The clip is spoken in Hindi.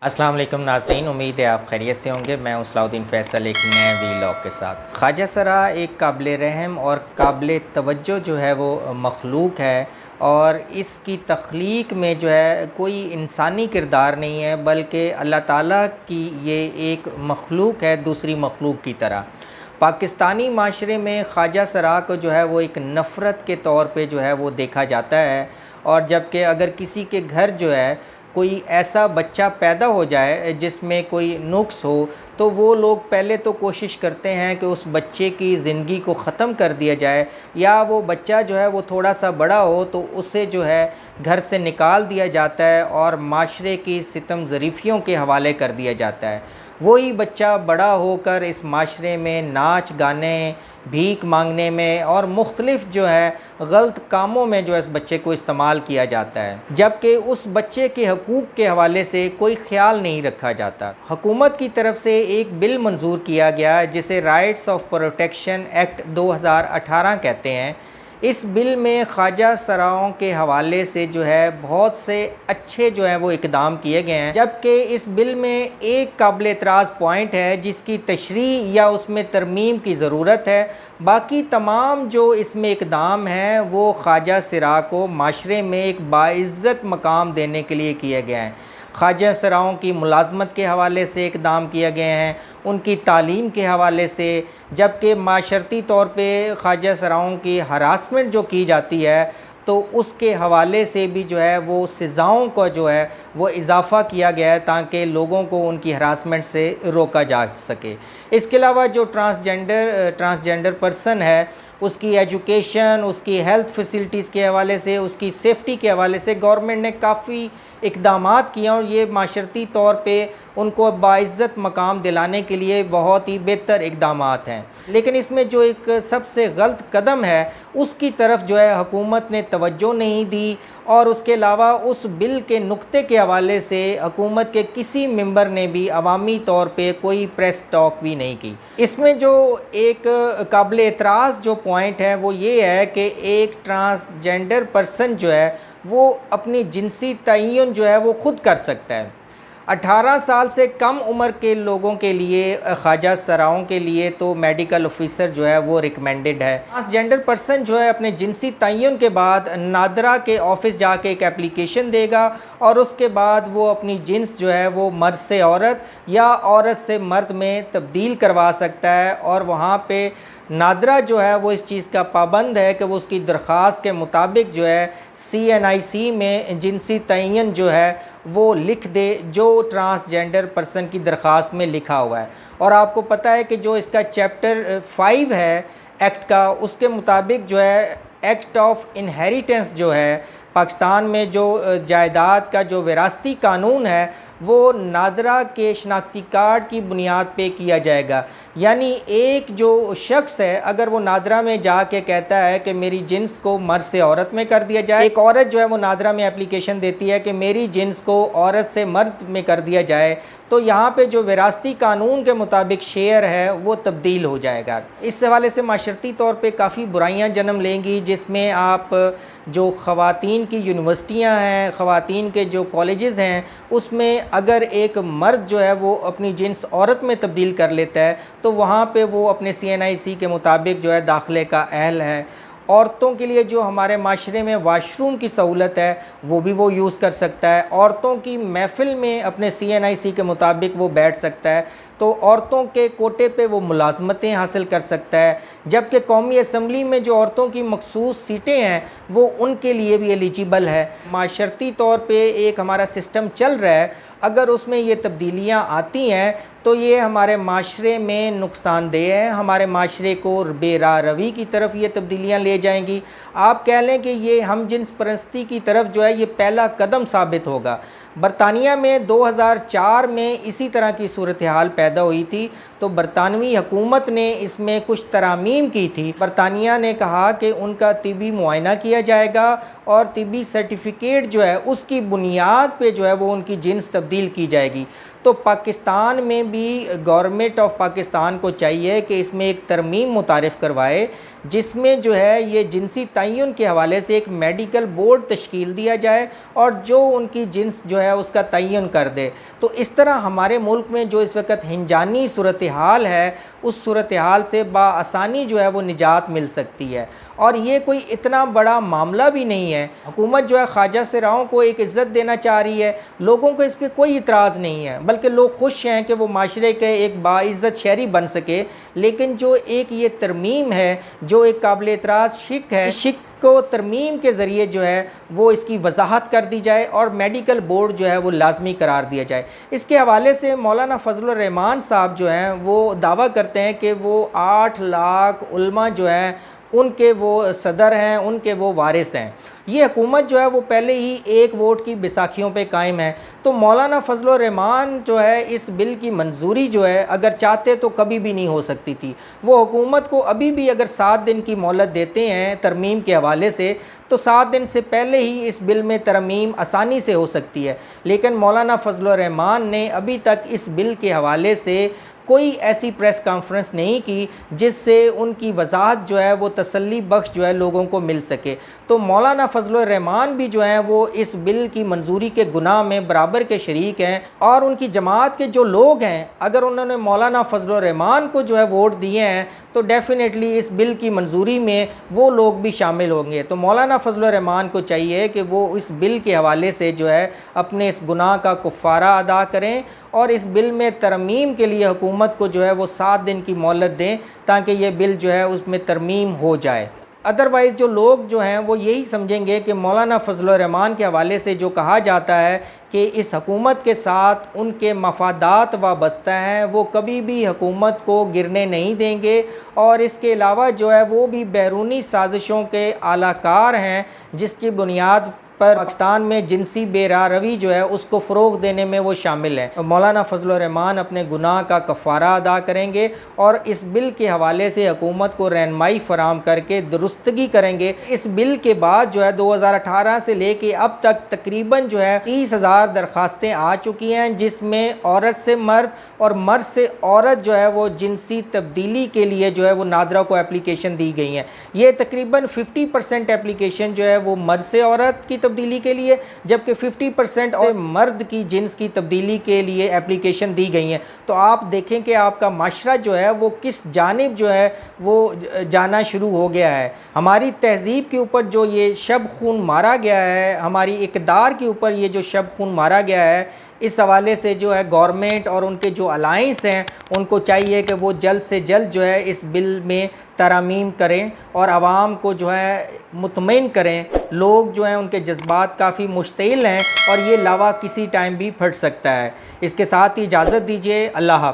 अस्सलाम वालेकुम नाज़रीन, उम्मीद है आप खैरियत से होंगे। मैं हूं सलाउद्दीन फ़ैसल एक नए वीलॉग के साथ। ख्वाजा सरा एक काबिल रहम और काबिल तवज्जो जो है वो मखलूक है और इसकी तख्लीक में जो है कोई इंसानी किरदार नहीं है, बल्कि अल्लाह ताला की ये एक मखलूक है दूसरी मखलूक की तरह। पाकिस्तानी माशरे में ख्वाजा सरा को जो है वो एक नफ़रत के तौर पे जो है वो देखा जाता है, और जबकि अगर किसी के घर जो है कोई ऐसा बच्चा पैदा हो जाए जिसमें कोई नुक्स हो, तो वो लोग पहले तो कोशिश करते हैं कि उस बच्चे की ज़िंदगी को ख़त्म कर दिया जाए, या वो बच्चा जो है वो थोड़ा सा बड़ा हो तो उसे जो है घर से निकाल दिया जाता है और माशरे की सितम ज़रीफ़ियों के हवाले कर दिया जाता है। वही बच्चा बड़ा होकर इस माशरे में नाच गाने, भीख मांगने में और मुख्तलिफ़ जो है गलत कामों में जो है इस बच्चे को इस्तेमाल किया जाता है, जबकि उस बच्चे के हकूक़ के हवाले से कोई ख्याल नहीं रखा जाता। हुकूमत की तरफ से एक बिल मंजूर किया गया जिसे राइट्स ऑफ प्रोटेक्शन एक्ट 2018 कहते हैं। इस बिल में ख्वाजा सराओं के हवाले से जो है बहुत से अच्छे जो है वो इक़दाम किए गए हैं, जबकि इस बिल में एक काबिल एतराज़ पॉइंट है जिसकी तशरीह या उसमें तरमीम की ज़रूरत है। बाकी तमाम जो इसमें इक़दाम हैं वो ख्वाजा सरा को माशरे में एक बाइज़्ज़त मकाम देने के लिए किए गए हैं। ख्वाजा सराओं की मुलाज़मत के हवाले से इक़दाम किए गए हैं, उनकी तालीम के हवाले से, जबकि माशरती तौर पे ख्वाजा सराओं की हरासमेंट जो की जाती है तो उसके हवाले से भी जो है वो सज़ाओं को जो है वो इजाफ़ा किया गया है ताकि लोगों को उनकी हरासमेंट से रोका जा सके। इसके अलावा जो ट्रांसजेंडर पर्सन है उसकी एजुकेशन, उसकी हेल्थ फैसिलिटीज़ के हवाले से, उसकी सेफ्टी के हवाले से गवर्नमेंट ने काफ़ी इक़दामात किए और ये माशरती तौर पे उनको बाइज़्ज़त मकाम दिलाने के लिए बहुत ही बेहतर इक़दामात हैं। लेकिन इसमें जो एक सबसे गलत कदम है उसकी तरफ जो है हुकूमत ने तवज्जो नहीं दी, और उसके अलावा उस बिल के नुक्ते के हवाले से हुकूमत के किसी मेंबर ने भी अवामी तौर पे कोई प्रेस टॉक भी नहीं की। इसमें जो एक काबिल एतराज़ जो पॉइंट है वो ये है कि एक ट्रांसजेंडर पर्सन जो है वो अपनी जिनसी तयन जो है वो ख़ुद कर सकता है। 18 साल से कम उम्र के लोगों के लिए, ख्वाजा सराओं के लिए तो मेडिकल ऑफिसर जो है वो रिकमेंडेड है। ट्रांसजेंडर पर्सन जो है अपने जिनसी तयन के बाद नादरा के ऑफिस जाके एक एप्लीकेशन देगा और उसके बाद वो अपनी जिन्स जो है वो मर्द से औरत या औरत से मर्द में तब्दील करवा सकता है, और वहाँ पे नादरा जो है वो इस चीज़ का पाबंद है कि वो उसकी दरख्वास्त के मुताबिक जो है CNIC में जिनसी तयन जो है वो लिख दे जो ट्रांसजेंडर पर्सन की दरख्वास्त में लिखा हुआ है। और आपको पता है कि जो इसका चैप्टर 5 है एक्ट का, उसके मुताबिक जो है एक्ट ऑफ इनहेरिटेंस जो है पाकिस्तान में जो जायदाद का जो विरासती कानून है वो नादरा के शनाख्ती कार्ड की बुनियाद पे किया जाएगा। यानी एक जो शख्स है अगर वो नादरा में जाके कहता है कि मेरी जिन्स को मर्द से औरत में कर दिया जाए, एक औरत जो है वो नादरा में एप्लीकेशन देती है कि मेरी जिन्स को औरत से मर्द में कर दिया जाए, तो यहाँ पे जो विरासती कानून के मुताबिक शेयर है वो तब्दील हो जाएगा। इस हवाले से माशरती तौर पे काफ़ी बुराइयाँ जन्म लेंगी, जिसमें आप जो ख़वातीन की यूनिवर्सिटियाँ हैं, ख़वातीन के जो कॉलेजेस हैं, उसमें अगर एक मर्द जो है वो अपनी जिन्स औरत में तब्दील कर लेता है तो वहाँ पे वो अपने CNIC के मुताबिक जो है दाखिले का अहल है। औरतों के लिए जो हमारे माशरे में वाशरूम की सहूलत है वो भी वो यूज़ कर सकता है। औरतों की महफ़िल में अपने CNIC के मुताबिक वो बैठ सकता है, तो औरतों के कोटे पे वो मुलाज़मतें हासिल कर सकता है। जबकि कौमी असम्बली में जो औरतों की मखसूस सीटें हैं वो उनके लिए भी एलिजिबल है। माशरती तौर पे एक हमारा सिस्टम चल रहा है, अगर उसमें ये तब्दीलियाँ आती हैं तो ये हमारे माशरे में नुकसानदेह है, हमारे माशरे को बेराह रवी की तरफ ये तब्दीलियाँ ले जाएंगी। आप कह लें कि ये हम जिन्स परस्ती की तरफ जो है ये पहला कदम साबित होगा। बरतानिया में 2004 में इसी तरह की सूरत हाल पैदा हुई थी, तो बरतानवी हुकूमत ने इसमें कुछ तरामीम की थी। बरतानिया ने कहा कि उनका तिबी मुआयना किया जाएगा और तिबी सर्टिफिकेट जो है उसकी बुनियाद पे जो है वो उनकी जिन्स तब्दील की जाएगी। तो पाकिस्तान में भी गवर्नमेंट ऑफ पाकिस्तान को चाहिए कि इसमें एक तरमीम मुतारिफ़ करवाए जिसमें जो है ये जिनसी तयन के हवाले से एक मेडिकल बोर्ड तश्कील दिया जाए और जो उनकी जिन्स जो है उसका तयन कर दे। तो इस तरह हमारे मुल्क में जो इस वक्त हिंजानी सूरत हाल है, उस सूरत हाल से बाआसानी जो है वो निजात मिल सकती है। और ये कोई इतना बड़ा मामला भी नहीं है। हुकूमत जो है ख्वाजा सराओं को एक इज़्ज़त देना चाह रही है, लोगों को इस पर कोई इतराज़ नहीं है, बल्कि लोग खुश हैं कि वो माशरे के एक बाइज़्ज़त शहरी बन सके। लेकिन जो एक ये तरमीम है, जो एक काबिल एतराज़ शिक है, शिक को तरमीम के ज़रिए जो है वो इसकी वजाहत कर दी जाए और मेडिकल बोर्ड जो है वो लाजमी करार दिया जाए। इसके हवाले से मौलाना फजलुर रहमान साहब जो हैं वो दावा करते हैं कि वो 8 लाख उलमा जो हैं उनके वो सदर हैं, उनके वो वारिस हैं। ये हुकूमत जो है वो पहले ही 1 वोट की बैसाखियों पे कायम है। तो मौलाना फजलुर रहमान जो है इस बिल की मंजूरी जो है अगर चाहते तो कभी भी नहीं हो सकती थी। वो हुकूमत को अभी भी अगर 7 दिन की मोहलत देते हैं तरमीम के हवाले से, तो 7 दिन से पहले ही इस बिल में तरमीम आसानी से हो सकती है। लेकिन मौलाना फजलुर रहमान ने अभी तक इस बिल के हवाले से कोई ऐसी प्रेस कॉन्फ्रेंस नहीं की जिससे उनकी वजाहत जो है वो तसल्ली बख्श जो है लोगों को मिल सके। तो मौलाना फजलुर रहमान भी जो हैं वो इस बिल की मंजूरी के गुनाह में बराबर के शरीक हैं। और उनकी जमात के जो लोग हैं, अगर उन्होंने मौलाना फजलुर रहमान को जो है वोट दिए हैं तो डेफ़िनेटली इस बिल की मंजूरी में वो लोग भी शामिल होंगे। तो मौलाना फजलुर रहमान को चाहिए कि वो इस बिल के हवाले से जो है अपने इस गुनाह का कुफ़ारा अदा करें और इस बिल में तरमीम के लिए हुकूमत को जो है वो 7 दिन की मोहलत दें ताकि ये बिल जो है उसमें तरमीम हो जाए। अदरवाइज़ जो लोग जो हैं वो यही समझेंगे कि मौलाना फजलुर रहमान के हवाले से जो कहा जाता है कि इस हुकूमत के साथ उनके मफादात वाबस्ता हैं, वो कभी भी हुकूमत को गिरने नहीं देंगे। और इसके अलावा जो है वो भी बैरूनी साजिशों के आलाकार हैं जिसकी बुनियाद पर पाकिस्तान में जिनसी बेरारवी जो है उसको फ़रोग़ देने में वो शामिल है। मौलाना फजलुर रहमान अपने गुनाह का कफ़ारा अदा करेंगे और इस बिल के हवाले से हुकूमत को रहनुमाई फ़राम करके दुरुस्तगी करेंगे। इस बिल के बाद जो है 2018 से लेके अब तक तकरीबन जो है 30,000 दरख्वास्तें आ चुकी हैं, जिसमें औरत से मर्द और मर्द से औरत जो है वो जिनसी तब्दीली के लिए जो है वो नादरा को एप्लीकेशन दी गई हैं। ये तकरीबन 50% एप्लीकेशन जो है वो मर्द से औरत की तब्दीली के लिए, जबकि 50% और मर्द की जिन्स की तब्दीली के लिए एप्लीकेशन दी गई हैं। तो आप देखें कि आपका माशरा जो है वो किस जानिब जो है वो जाना शुरू हो गया है। हमारी तहज़ीब के ऊपर जो ये शब खून मारा गया है, हमारी इक़दार के ऊपर ये जो शब खून मारा गया है, इस हवाले से जो है गवर्नमेंट और उनके जो अलाइंस हैं उनको चाहिए कि वो जल्द से जल्द जो है इस बिल में तरामीम करें और आवाम को जो है मुतमईन करें। लोग जो हैं उनके जज्बात काफ़ी मुश्तिल हैं और ये लावा किसी टाइम भी फट सकता है। इसके साथ ही इजाज़त दीजिए। अल्लाह हाफ़िज़।